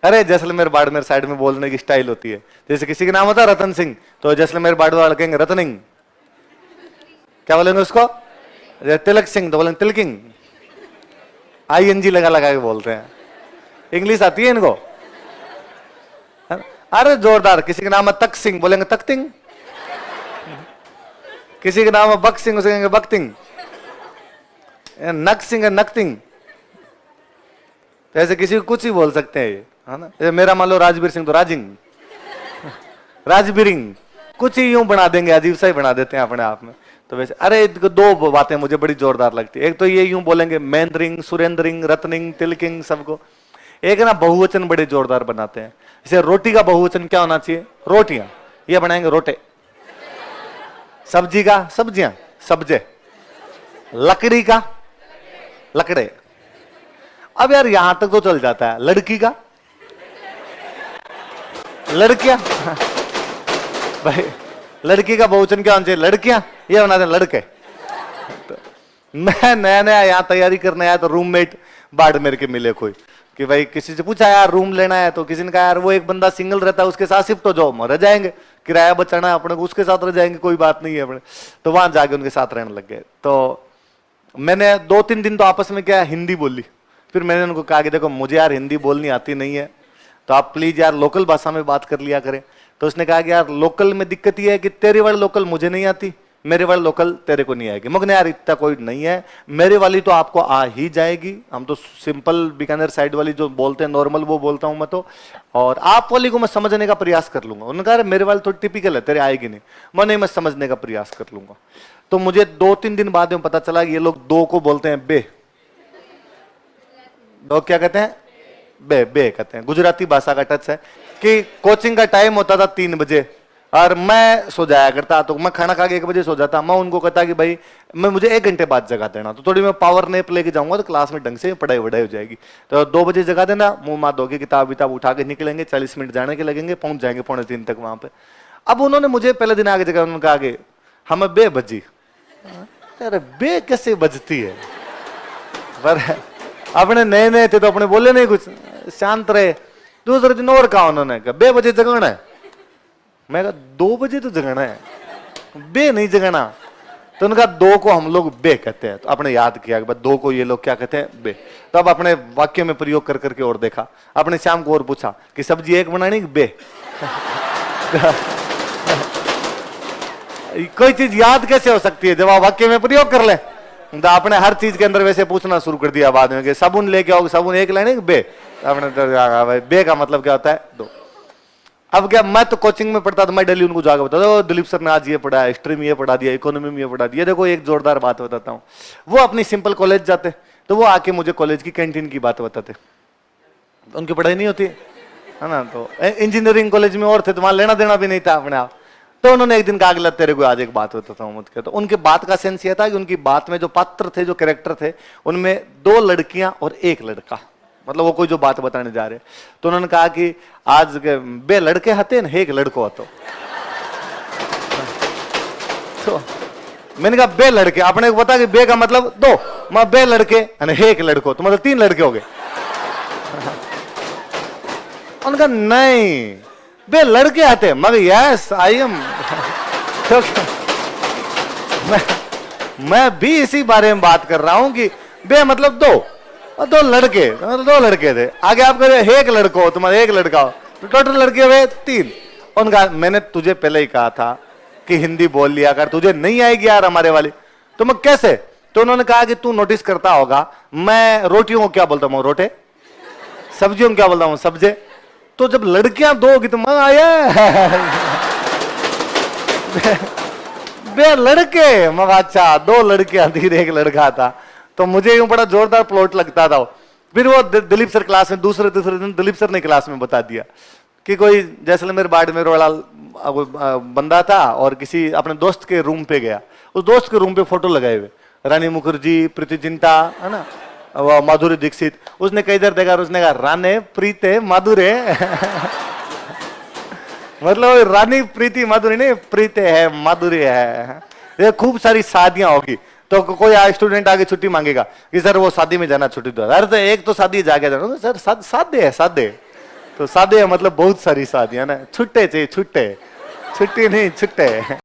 अरे जैसलमेर बाड़मेर साइड में बोलने की स्टाइल होती है। जैसे किसी का नाम होता है रतन सिंह, तो जैसलमेर बाड़मेर वाले कहेंगे रतनिंग। क्या बोलेंगे उसको? तिलक सिंह तो बोलेंगे तिलकिंग। ING लगा लगा के बोलते हैं। इंग्लिश आती है इनको। अरे जोरदार। किसी का नाम है तक सिंह, बोलेंगे तख्तिंग। किसी का नाम है बक सिंह, उसे कहेंगे बख्तिंग। नक सिंह है नकतिंग। तो ऐसे किसी को कुछ ही बोल सकते हैं ये, है ना। मेरा मान लो राजवीर सिंह तो राजिंग, राजबीरिंग, कुछ ही यूं बना देंगे, अजीब सा ही बना देते हैं अपने आप में। तो वैसे अरे दो बातें मुझे बड़ी जोरदार लगती है। एक तो ये यूं बोलेंगे महेंद्रिंग, सुरेंद्रिंग, रत्निंग, तिलकिंग सबको। एक ना बहुवचन बड़े जोरदार बनाते हैं। जैसे रोटी का बहुवचन क्या होना चाहिए? रोटियां। ये बनाएंगे रोटे। सब्जी का सब्जियां, सब्जे। लकड़ी का लकड़े। अब यार यहां तक तो चल जाता है। लड़की का लड़कियां। भाई लड़की का बहुवचन क्या होना चाहिए? लड़कियां। ये बना दें लड़के। तो मैं नया नया यहां तैयारी करने आया तो रूममेट बाड़मेर के मिले कोई, कि भाई किसी से पूछा यार रूम लेना है, तो किसी ने कहा यार वो एक बंदा सिंगल रहता है उसके साथ शिफ्ट हो जाओ, रह जाएंगे, किराया बचाना है अपने को, उसके साथ रह जाएंगे, कोई बात नहीं है अपने। तो वहां जाके उनके साथ रहने लग गए। तो मैंने 2-3 दिन तो आपस में क्या हिंदी बोली। फिर मैंने उनको कहा कि देखो मुझे यार हिंदी बोलनी आती नहीं है, तो आप प्लीज यार लोकल भाषा में बात कर लिया करें। तो उसने कहा कि यार लोकल में दिक्कत ये है कि तेरे वाली लोकल मुझे नहीं आती, मेरे वाली लोकल तेरे को नहीं आएगी। मगर यार इतना कोई नहीं है, मेरे वाली तो आपको आ ही जाएगी। हम तो सिंपल बीकानेर साइड वाली जो बोलते हैं नॉर्मल वो बोलता हूं मैं तो, और आप वाली को मैं समझने का प्रयास कर लूंगा। उन्होंने कहा मेरे वाली तो टिपिकल है, तेरे आएगी नहीं। मैं समझने का प्रयास कर लूंगा। तो मुझे 2-3 दिन बाद में पता चला ये लोग दो को बोलते हैं बे। दो क्या कहते हैं? बे बे कहते हैं। गुजराती भाषा का टच है। कि कोचिंग का टाइम होता था 3 बजे और मैं सो जाया करता, तो मैं खाना खा के 1 बजे सो जाता। मैं उनको कहता कि भाई मैं मुझे 1 घंटे बाद जगा देना, तो थोड़ी मैं पावर नैप लेके जाऊंगा तो क्लास में ढंग से पढ़ाई वढ़ाई हो जाएगी। तो 2 बजे जगा देना, मुंह माथ धो के किताब विताब उठा के निकलेंगे, 40 मिनट जाने के लगेंगे, पहुंच जाएंगे 2:45 तक वहां पे। अब उन्होंने मुझे पहले दिन आगे जगह उन्होंने कहा कि हमें बे बजी। अरे बे कैसे बजती है? पर अपने नए नए थे तो अपने बोले नहीं कुछ, शांत रहे। दूसरे दिन और कहा उन्होंने, कहा 2 बजे जगाना है। मैं कहा 2 बजे तो जगाना है, बे नहीं जगाना। तो उनका 2 को हम लोग बे कहते हैं। तो आपने याद किया कि 2 को ये लोग क्या कहते हैं? बे। तो अब अपने वाक्य में प्रयोग कर करके और देखा। अपने श्याम को और पूछा कि सब्जी एक बनानी कि बे? कोई चीज याद कैसे हो सकती है जब आप वाक्य में प्रयोग कर ले? तो आपने हर चीज के अंदर वैसे पूछना शुरू कर दिया बाद में कि साबुन लेके आओगे, साबुन एक लेने कि बे? आपने तो बे का मतलब क्या होता है? 2। अब क्या, मैं तो कोचिंग में पढ़ता था, मैं डेली उनको जाकर बताता था दिलीप सर ने आज ये पढ़ा, हिस्ट्री में ये पढ़ा दिया, इकोनॉमी में ये पढ़ा दिया। देखो एक जोरदार बात बताता हूँ। वो अपनी सिंपल कॉलेज जाते तो वो आके मुझे कॉलेज की कैंटीन की बात बताते। उनकी पढ़ाई नहीं होती है ना। तो इंजीनियरिंग कॉलेज में और थे तो वहां लेना देना भी नहीं था अपने आप। तो उन्होंने एक दिन कहा कि तेरे को आज एक बात बताता हूँ मुझे। तो उनके बात का सेंस ये था कि उनकी बात में जो पात्र थे, जो कैरेक्टर थे, उनमें 2 लड़कियां और 1 लड़का, मतलब वो कोई जो बात बताने जा रहे। तो उन्होंने कहा कि आज के 2 लड़के हते न 1 लड़को हतो। तो मैंने कहा 2 लड़के, आपने को बता कि 2 का मतलब 2, मैं 2 लड़के और 1 लड़को, तो मतलब 3 लड़के हो गए। उनका नहीं 2 लड़के आते, मगर यस आई एम। तो मैं भी इसी बारे में बात कर रहा हूं कि 2 मतलब 2 और 2 लड़के, मतलब 2 लड़के थे। आगे आप कह रहे 1 लड़को हो, तुम्हारे 1 लड़का हो, तो टोटल लड़के हुए 3। उनका मैंने तुझे पहले ही कहा था कि हिंदी बोल लिया कर, तुझे नहीं आएगी यार हमारे वाली। तो मैं कैसे? तो उन्होंने कहा कि तू नोटिस करता होगा मैं रोटियों को क्या बोलता हूँ? रोटे। सब्जियों को क्या बोलता हूँ? सब्जे। तो जब लड़कियां 2 होगी तो मैं आया 2 लड़के, मैं अच्छा 2 लड़कियां थी 1 लड़का था। तो मुझे यूं बड़ा जोरदार प्लॉट लगता था। फिर वो दिलीप सर क्लास में दूसरे दिन दिलीप सर ने क्लास में बता दिया कि कोई जैसलमेर बाड़मेर वाला बंदा था और किसी अपने दोस्त के रूम पे गया। उस दोस्त के रूम पे फोटो लगाए हुए रानी मुखर्जी, प्रीति जिंटा, है ना, माधुरी दीक्षित। उसने कई देर देखा, उसने कहा राने प्रीते माधुरे। मतलब रानी प्रीति माधुरी नहीं, प्रीते है माधुरी है। ये खूब सारी शादियां होगी तो कोई स्टूडेंट आगे छुट्टी मांगेगा कि सर वो शादी में जाना, छुट्टी दो। अरे तो एक तो शादी जाके जाना सर, सादे है सादे। तो शादी है मतलब बहुत सारी शादियां ना, छुट्टे चाहिए, छुट्टे, छुट्टी नहीं छुट्टे।